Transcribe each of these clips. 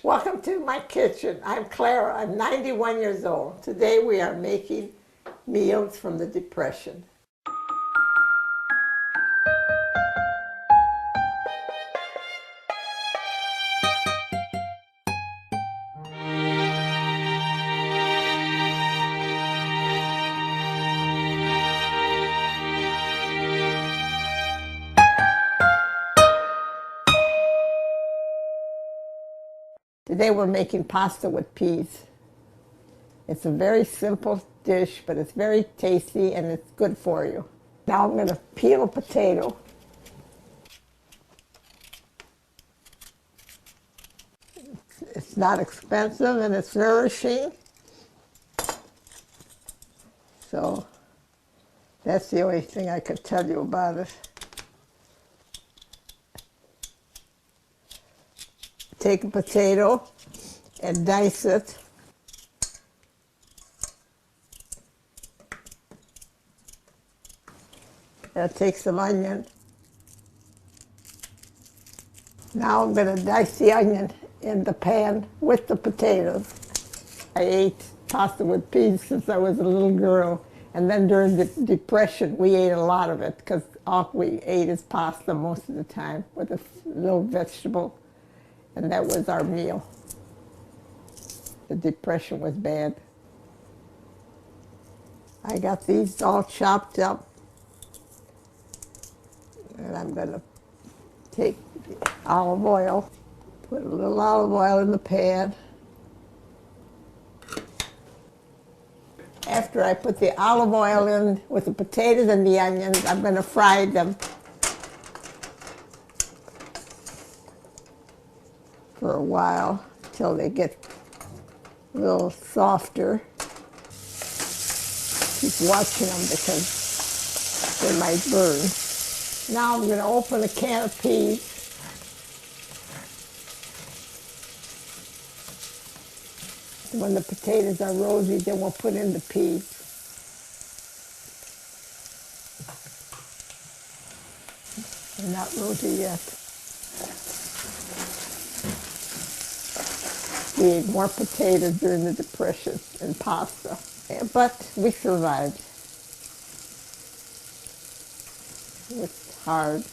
Welcome to my kitchen. I'm Clara. I'm 91 years old. Today we are making meals from the Depression. Today we're making pasta with peas. It's a very simple dish, but it's very tasty and it's good for you. Now I'm going to peel a potato. It's not expensive and it's nourishing. So that's the only thing I could tell you about it. Take a potato and dice it. I'll take some onion. Now I'm going to dice the onion in the pan with the potatoes. I ate pasta with peas since I was a little girl. And then during the Depression, we ate a lot of it because all we ate is pasta most of the time with a little vegetable. And that was our meal. The Depression was bad. I got these all chopped up. And I'm going to take the olive oil, put a little olive oil in the pan. After I put the olive oil in with the potatoes and the onions, I'm going to fry them for a while until they get a little softer. Keep watching them because they might burn. Now I'm going to open a can of peas. When the potatoes are rosy, then we'll put in the peas. They're not rosy yet. We ate more potatoes during the Depression and pasta, but we survived. It's hard.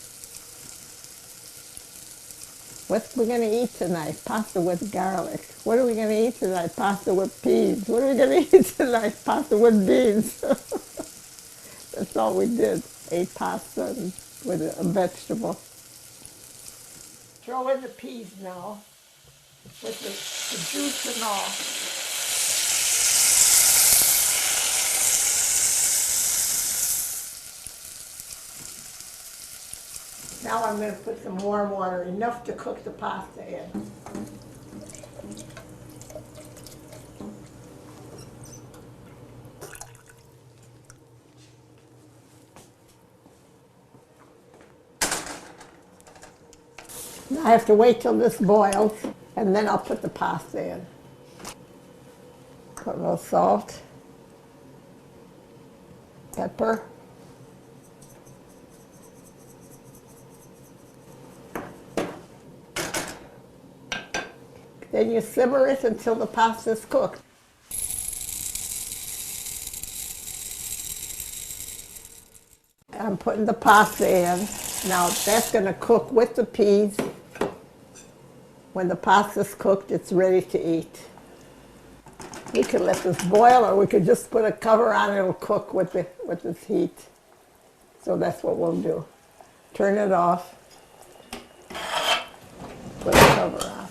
What are we going to eat tonight? Pasta with garlic. What are we going to eat tonight? Pasta with peas. What are we going to eat tonight? Pasta with beans. That's all we did. Ate pasta with a vegetable. Throw in the peas now with the juice and all. Now I'm going to put some warm water, enough to cook the pasta in. Now I have to wait till this boils, and then I'll put the pasta in. Put a little salt, pepper, then you simmer it until the pasta is cooked. I'm putting the pasta in. Now that's going to cook with the peas. When the pasta's cooked, it's ready to eat. We could let this boil, or we could just put a cover on it. It'll cook with this heat. So that's what we'll do. Turn it off. Put a cover on.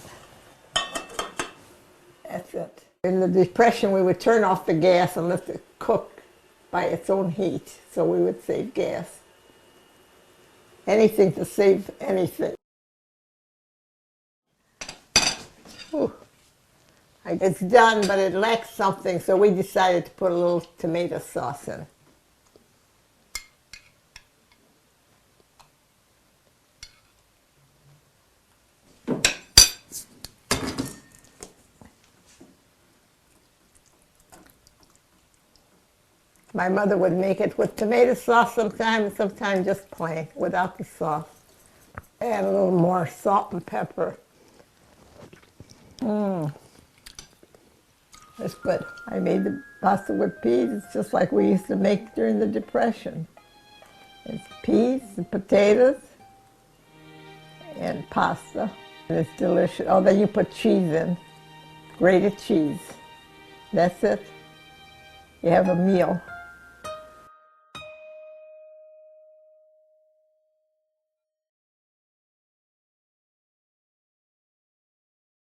That's it. In the Depression, we would turn off the gas and let it cook by its own heat, so we would save gas. Anything to save anything. Ooh. It's done, but it lacks something, so we decided to put a little tomato sauce in. My mother would make it with tomato sauce sometimes, sometimes just plain, without the sauce. Add a little more salt and pepper. That's good. I made the pasta with peas. It's just like we used to make during the Depression. It's peas and potatoes and pasta. And it's delicious. Oh, then you put cheese in, grated cheese. That's it. You have a meal.